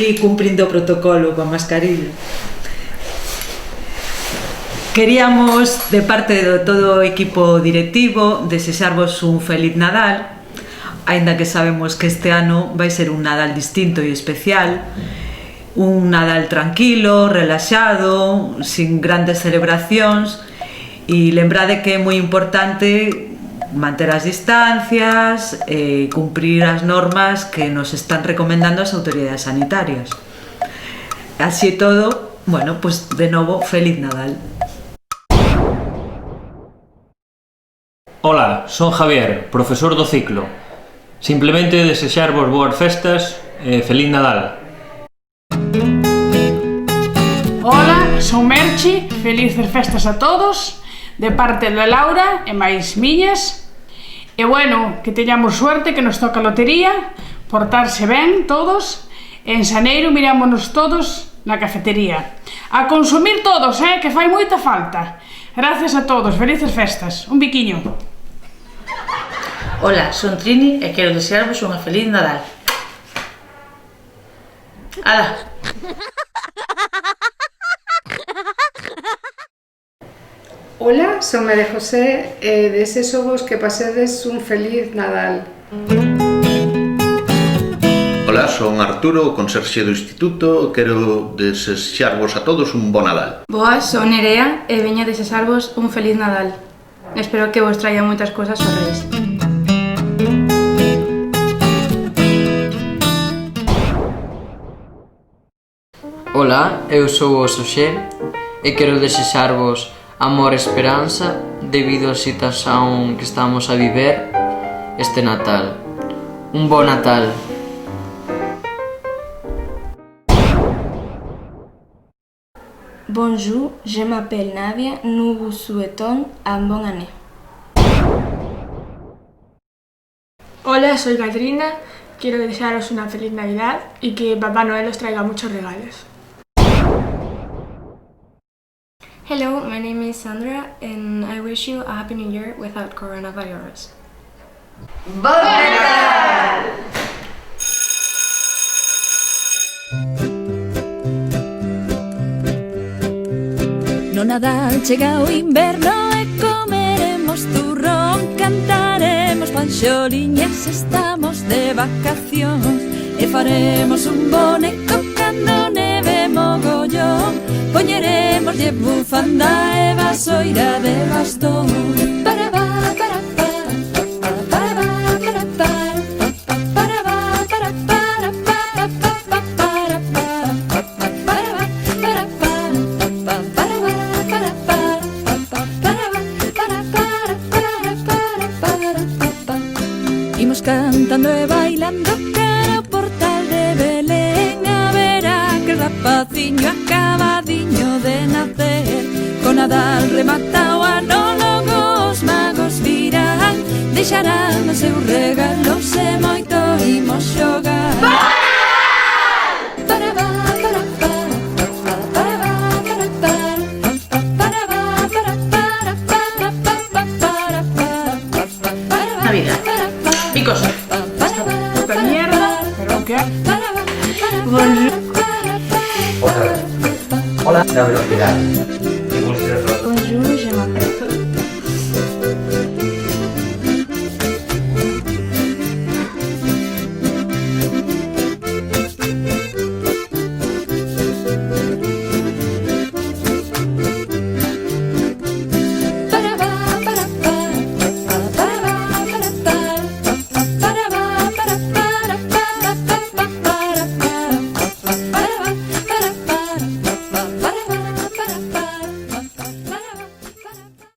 aquí cumprindo o protocolo coa mascarilla. Queríamos, de parte de todo o equipo directivo, desexarvos un feliz Nadal, aínda que sabemos que este ano vai ser un Nadal distinto e especial, un Nadal tranquilo, relaxado, sin grandes celebracións, e lembrade que é moi importante manter as distancias e cumprir as normas que nos están recomendando as autoridades sanitarias. Así e todo, bueno, pues de novo, feliz Nadal. Ola, son Javier, profesor do ciclo. Simplemente desexarvos boas festas e feliz Nadal. Ola, son Merchi, felices festas a todos, de parte de Laura e máis miñas. E bueno, que teñamos suerte, que nos toca a lotería, portarse ben todos, e en xaneiro mirámonos todos na cafetería. A consumir todos, que fai moita falta. Gracias a todos, felices festas. Un biquiño. Ola, son Trini e quero desearvos unha feliz Nadal. Ala! Ola, son María José e desexovos que pasedes un feliz Nadal. Ola, son Arturo, conserxe do instituto, quero desexarvos a todos un bon Nadal. Boas, son Nerea e veño a desexarvos un feliz Nadal. Espero que vos traia moitas cousas os reis. Ola, eu sou o Xoxé e quero desexarvos amor e esperanza debido á situación que estamos a viver este Natal. Un bon Natal. Bonjour, je m'appelle Nadia, nous vous souhaitons une bonne année. Hola, soy Katrina, quiero desearos una feliz Navidad y que Papá Noel os traiga muchos regalos. Hello, my name is Sandra and I wish you a happy new year without coronavirus. Bon Nadal! No Nadal chega o inverno e comeremos turrón, cantaremos panxoliñas, estamos de vacacións e faremos un boneco cando neve mogollón, poñeremoslle bufanda e vasoira de bastón. Para va, para imos cantando e bailando cara ao portal de Belén, a ver aquel rapaciño acabadiño de nacer. Con Nadal remata o ano, logo os magos virán, deixarán os seus regalos e moito imos xogar. Navidad. Picos. Puta mierda, pero ¿qué? Hola, la velocidad.